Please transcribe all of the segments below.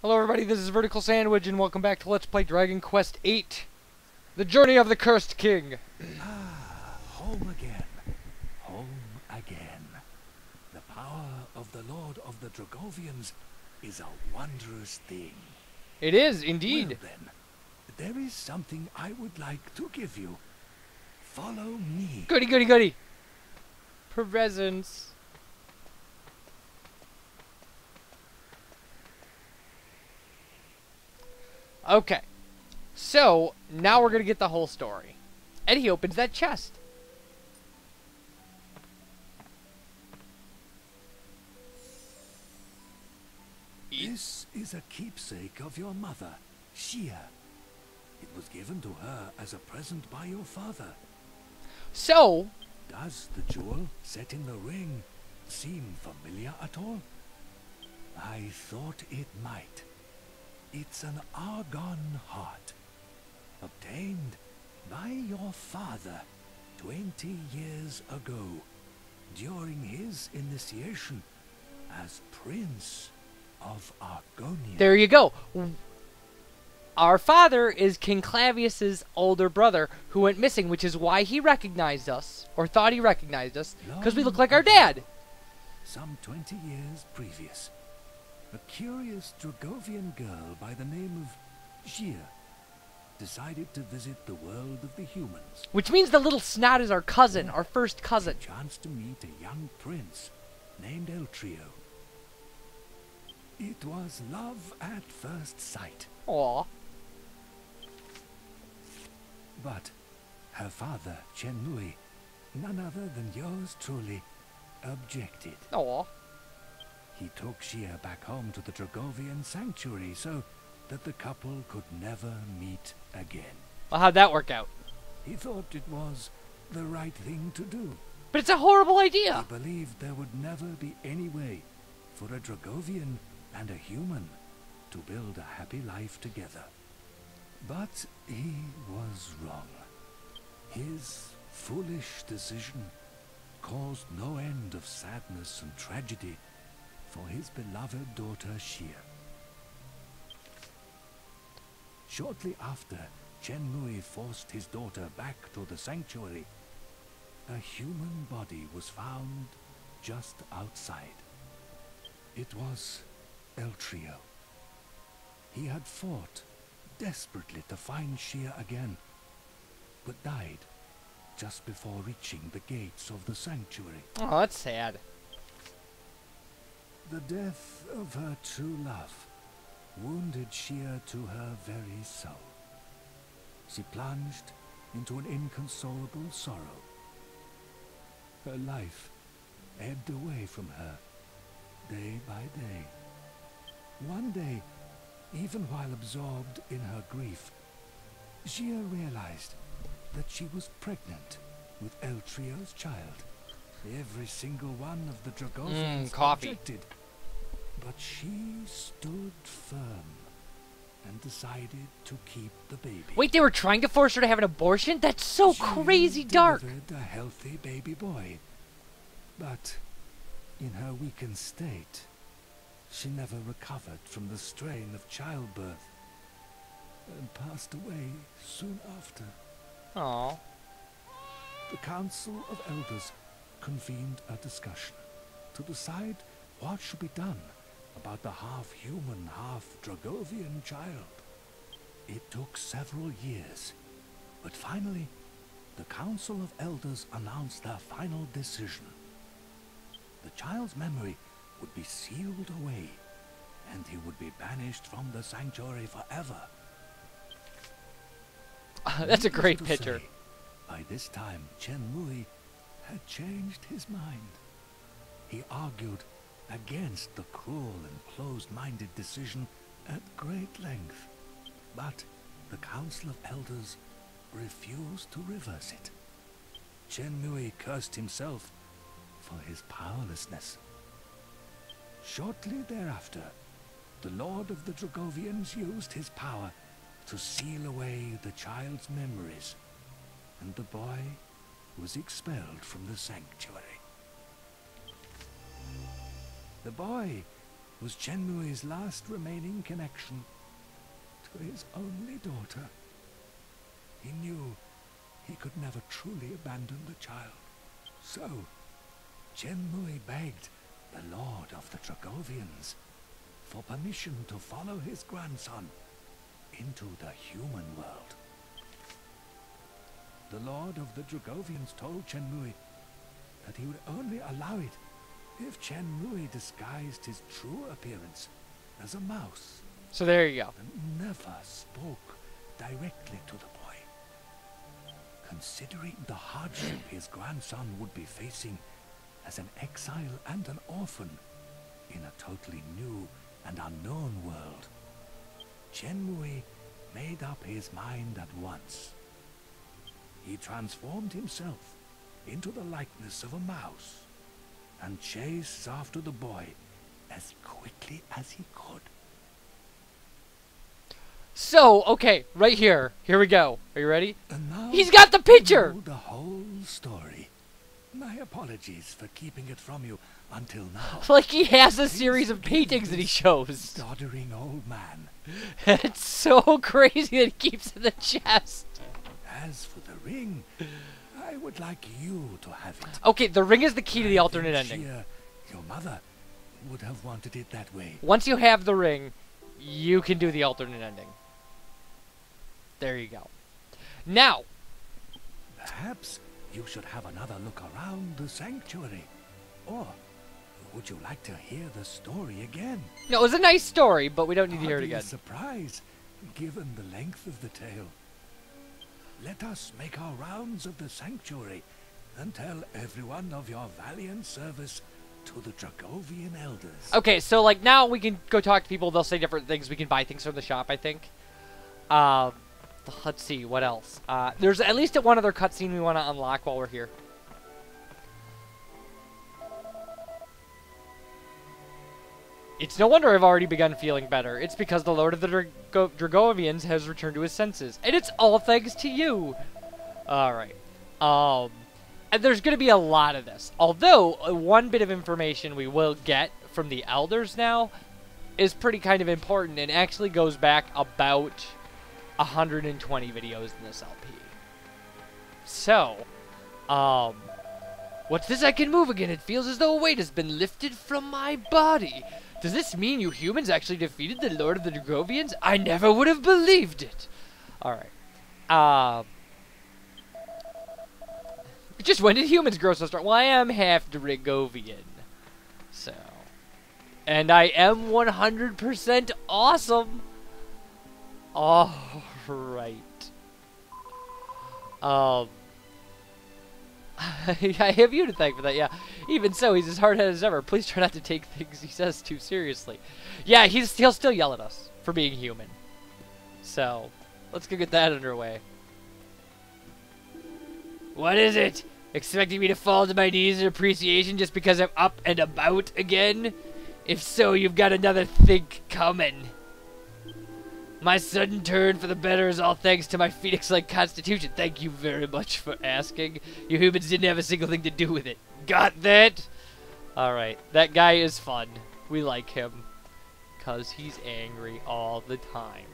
Hello everybody, this is VerticalSandwich and welcome back to Let's Play Dragon Quest VIII. The Journey of the Cursed King. Home again. Home again. The power of the Lord of the Dragovians is a wondrous thing. It is, indeed. Well then, there is something I would like to give you. Follow me. Goody, goody, goody. Presents. Okay. So, now we're going to get the whole story. And he opens that chest. This is a keepsake of your mother, Xia. It was given to her as a present by your father. So, Does the jewel set in the ring seem familiar at all? I thought it might. It's an Argon heart, obtained by your father 20 years ago, during his initiation as Prince of Argonia. there you go. Our father is King Clavius's older brother who went missing, which is why he recognized us, or thought he recognized us, because we look like our dad. Some 20 years previous, a curious Dragovian girl by the name of Xia decided to visit the world of the humans. Which means the little snot is our cousin, our first cousin. She chanced to meet a young prince named Eltrio. It was love at first sight. Aw. But her father, Chen Mui, none other than yours truly, objected. Aw. He took Xia back home to the Dragovian sanctuary so that the couple could never meet again. Well, how'd that work out? He thought it was the right thing to do. But it's a horrible He idea. believed there would never be any way for a Dragovian and a human to build a happy life together. But he was wrong. His foolish decision caused no end of sadness and tragedy for his beloved daughter Xia. Shortly after Chen Mui forced his daughter back to the sanctuary, a human body was found just outside. It was Eltrio. He had fought desperately to find Xia again, but died just before reaching the gates of the sanctuary. Oh, that's sad. The death of her true love wounded Xia to her very soul. She plunged into an inconsolable sorrow. Her life ebbed away from her day by day. One day, even while absorbed in her grief, Xia realized that she was pregnant with Eltrio's child. Every single one of the Dragovians coffee. objected, but she stood firm and decided to keep the baby. Wait, they were trying to force her to have an abortion? That's so She crazy dark. delivered a healthy baby boy, but in her weakened state, she never recovered from the strain of childbirth and passed away soon after. Aw. The Council of Elders convened a discussion to decide what should be done about the half-human, half-Dragovian child. It took several years, but finally, the Council of Elders announced their final decision. The child's memory would be sealed away, and he would be banished from the sanctuary forever. That's a great Needless to picture. say, by this time, Chen Mui had changed his mind. He argued against the cruel and closed-minded decision at great length, but the Council of Elders refused to reverse it. Chen Mui cursed himself for his powerlessness. Shortly thereafter, the Lord of the Dragovians used his power to seal away the child's memories, and the boy was expelled from the sanctuary. The boy was Chen Mui's last remaining connection to his only daughter. He knew he could never truly abandon the child. So, Chen Mui begged the Lord of the Dragovians for permission to follow his grandson into the human world. The Lord of the Dragovians told Chen Mui that he would only allow it if Chen Mui disguised his true appearance as a mouse. So there you go. And never spoke directly to the boy. Considering the hardship his grandson would be facing as an exile and an orphan in a totally new and unknown world, Chen Mui made up his mind at once. He transformed himself into the likeness of a mouse and chased after the boy as quickly as he could. So, okay, right here. Here we go. Are you ready? And now He's got the picture! you know the whole story. My apologies for keeping it from you until now. Like he has a series of paintings that he shows. Doddering old man. It's so crazy that he keeps it in the chest. As for the ring, I would like you to have it. Okay, the ring is the key to the I alternate think ending. your mother would have wanted it that way. Once you have the ring, you can do the alternate ending. There you go. Now, Perhaps you should have another look around the sanctuary. Or would you like to hear the story again? no, it was a nice story, but we don't need to hear it Hardly a again. surprise, given the length of the tale. Let us make our rounds of the sanctuary and tell everyone of your valiant service to the Dragovian elders. Okay, so like now we can go talk to people. They'll say different things. We can buy things from the shop, I think. Let's see, what else? There's at least one other cutscene we want to unlock while we're here. It's no wonder I've already begun feeling better. It's because the Lord of the Dragovians has returned to his senses. And it's all thanks to you! Alright. And there's going to be a lot of this. Although, one bit of information we will get from the elders now is pretty kind of important and actually goes back about 120 videos in this LP. So, what's this? I can move again. It feels as though a weight has been lifted from my body. Does this mean you humans actually defeated the Lord of the Dragovians? I never would have believed it. Alright. Just when did humans grow so strong? Well, I am half Dragovian. So. And I am 100% awesome. Alright. I have you to thank for that, yeah. Even so, he's as hard-headed as ever. Please try not to take things he says too seriously. Yeah, he'll still yell at us for being human. So, let's go get that underway. What is it? Expecting me to fall to my knees in appreciation just because I'm up and about again? If so, you've got another think coming. My sudden turn for the better is all thanks to my phoenix-like constitution. Thank you very much for asking. You humans didn't have a single thing to do with it. Got that? Alright, that guy is fun. We like him. Because he's angry all the time.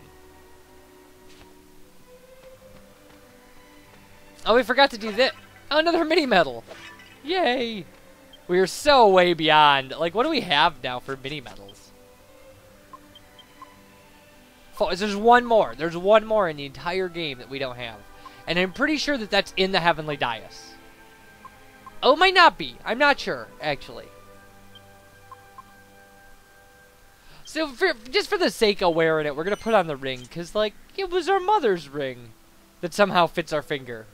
Oh, we forgot to do this. Oh, another mini-medal. Yay. We are so way beyond. Like, what do we have now for mini-medals? There's one more. There's one more in the entire game that we don't have. And I'm pretty sure that that's in the Heavenly Dais. Oh, it might not be. I'm not sure, actually. So, just for the sake of wearing it, we're going to put on the ring. Because, like, it was our mother's ring that somehow fits our finger.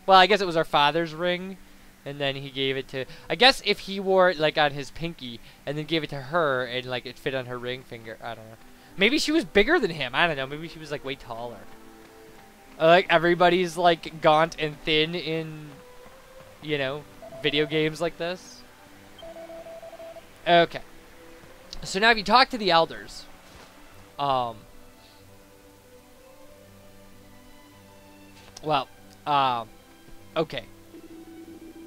Well, I guess it was our father's ring. And then he gave it to... I guess if he wore it, like, on his pinky, and then gave it to her, and, like, it fit on her ring finger. I don't know. Maybe she was bigger than him. I don't know. Maybe she was, like, way taller. Like, everybody's, like, gaunt and thin in, you know, video games like this. Okay. So now if you talk to the elders, okay.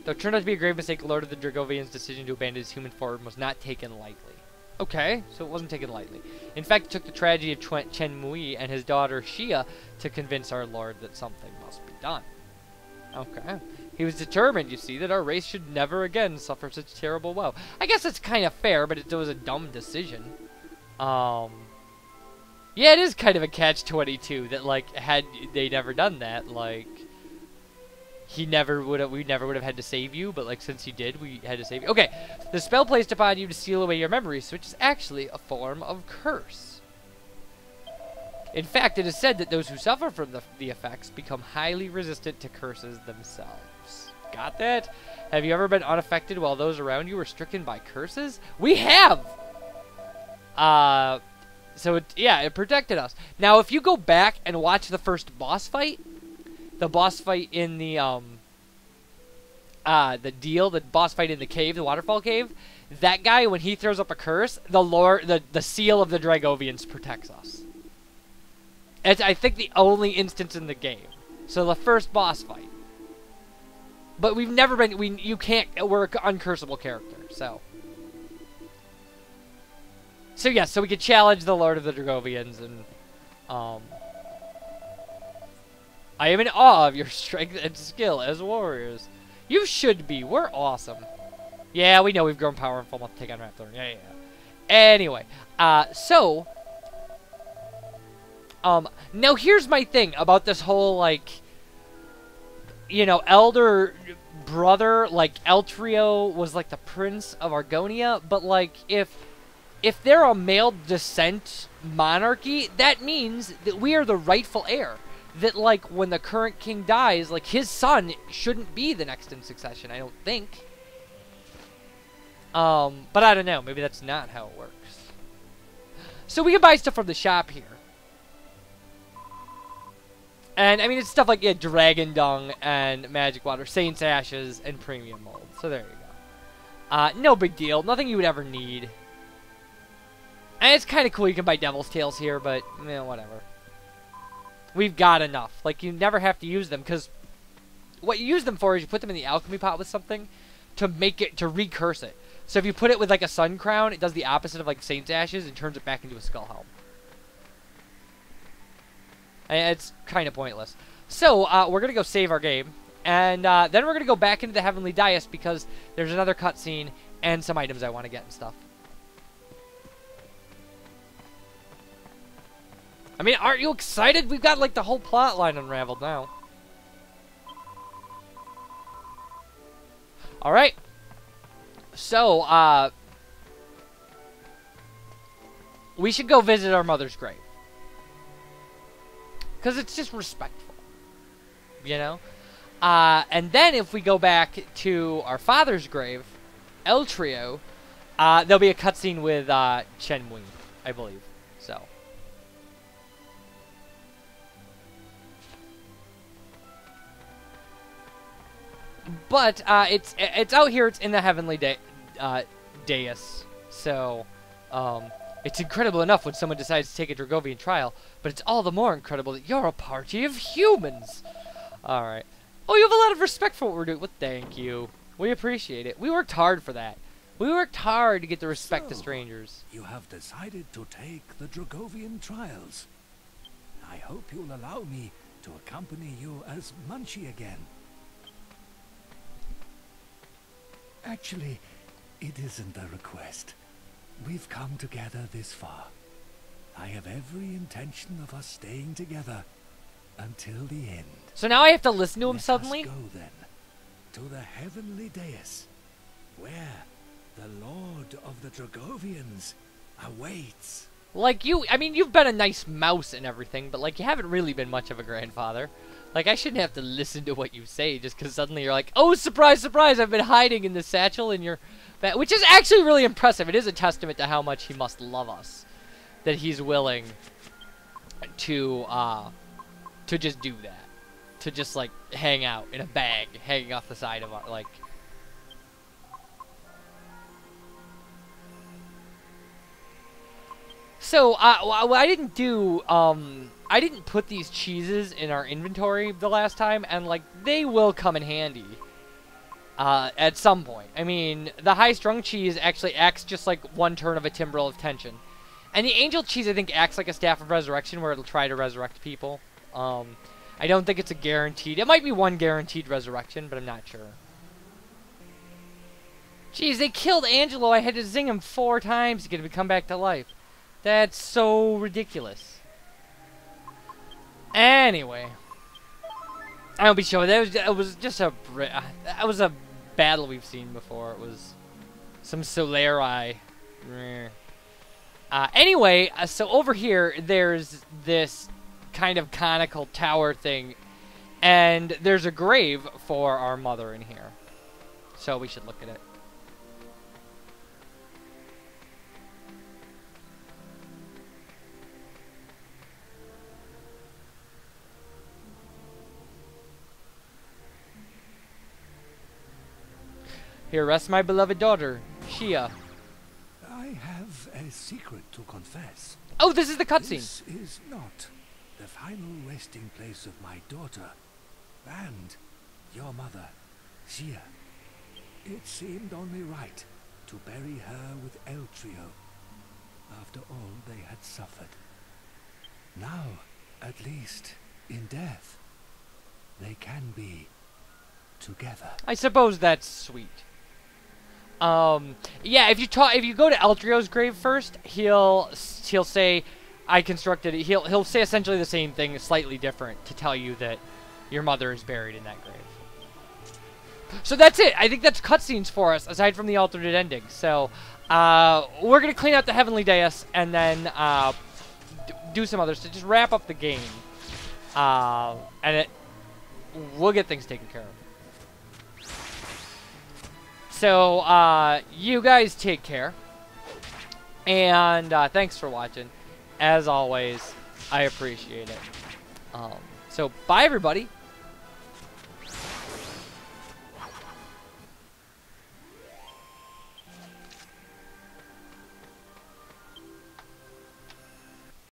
Though it turned out to be a grave mistake, Lord of the Dragovian's decision to abandon his human form was not taken lightly. Okay, so it wasn't taken lightly. In fact, it took the tragedy of Chen Mui and his daughter Xia to convince our lord that something must be done. Okay. He was determined, you see, that our race should never again suffer such terrible woe. I guess it's kind of fair, but it was a dumb decision. Yeah, it is kind of a catch-22 that, like, had they never done that, like, we never would have had to save you, but, like, since you did, we had to save you. Okay, the spell placed upon you to steal away your memories, which is actually a form of curse. In fact, it is said that those who suffer from the effects become highly resistant to curses themselves. Got that? Have you ever been unaffected while those around you were stricken by curses? We have! So, it protected us. Now, if you go back and watch the first boss fight, the boss fight in the boss fight in the cave, the waterfall cave, that guy, when he throws up a curse, the seal of the Dragovians protects us. It's, I think, the only instance in the game. So, the first boss fight. But we've never been, we're an uncursable character, so. So, yes, so we could challenge the Lord of the Dragovians, and, I am in awe of your strength and skill as warriors. You should be. We're awesome. Yeah, we know we've grown powerful enough to take on Raptor. Yeah. Anyway, now here's my thing about this whole, like, you know, elder brother, like, Eltrio was, like, the prince of Argonia, but, like, if they're a male descent monarchy, that means that we are the rightful heir. That, like, when the current king dies, like, his son shouldn't be the next in succession, I don't think. But I don't know. Maybe that's not how it works. So we can buy stuff from the shop here. And, I mean, it's stuff like, yeah, dragon dung and magic water, saint's ashes, and premium mold. So there you go. No big deal. Nothing you would ever need. And it's kind of cool you can buy devil's tails here, but, whatever. We've got enough. Like, you never have to use them, because what you use them for is you put them in the alchemy pot with something to make it, to recurse it. So if you put it with, like, a sun crown, it does the opposite of, like, saint's ashes and turns it back into a skull helm. And it's kind of pointless. So, we're going to go save our game, and then we're going to go back into the Heavenly Dais because there's another cutscene and some items I want to get and stuff. I mean, aren't you excited? We've got, like, the whole plot line unraveled now. Alright. So, we should go visit our mother's grave. Because it's just respectful. You know? And then if we go back to our father's grave, Eltrio, there'll be a cutscene with Chen Mui, I believe. So. But it's out here. It's in the Heavenly Dais. So, it's incredible enough when someone decides to take a Dragovian trial, but it's all the more incredible that you're a party of humans. All right. Oh, you have a lot of respect for what we're doing. Well, thank you. We appreciate it. We worked hard for that. We worked hard to get the respect of strangers. You have decided to take the Dragovian trials. I hope you'll allow me to accompany you as Munchie again. Actually, it isn't a request. We've come together this far. I have every intention of us staying together until the end. So now I have to listen to him suddenly? Let us go then to the Heavenly Dais, where the Lord of the Dragovians awaits. Like I mean, you've been a nice mouse and everything, but like you haven't really been much of a grandfather. Like, I shouldn't have to listen to what you say just because suddenly you're like, oh, surprise, surprise, I've been hiding in the satchel in your bag. Which is actually really impressive. It is a testament to how much he must love us. That he's willing to just do that. To just, like, hang out in a bag, hanging off the side of our, like... So, I didn't do, I didn't put these cheeses in our inventory the last time, and, like, they will come in handy. at some point. I mean, the high-strung cheese actually acts just like one turn of a timbrel of tension. And the angel cheese, I think, acts like a staff of resurrection where it'll try to resurrect people. I don't think it's a guaranteed. It might be one guaranteed resurrection, but I'm not sure. Jeez, they killed Angelo. I had to zing him 4 times to get him to come back to life. That's so ridiculous. Anyway. I'll be sure that was just a battle we've seen before. It was some Solari. Anyway, so over here there's this kind of conical tower thing, and there's a grave for our mother in here. So we should look at it. Here rests my beloved daughter, Shia. I have a secret to confess. Oh, this is the cutscene. This is not the final resting place of my daughter and your mother, Shia. It seemed only right to bury her with El Trio after all they had suffered. Now, at least, in death, they can be together. I suppose that's sweet. Yeah, if you go to Eltrio's grave first, he'll say, I constructed it. He'll say essentially the same thing, slightly different, to tell you that your mother is buried in that grave. So that's it. I think that's cutscenes for us, aside from the alternate ending. So, we're gonna clean out the Heavenly Dais, and then, do some others to just wrap up the game. And we'll get things taken care of. So, you guys take care. And, thanks for watching. As always, I appreciate it. So, bye everybody.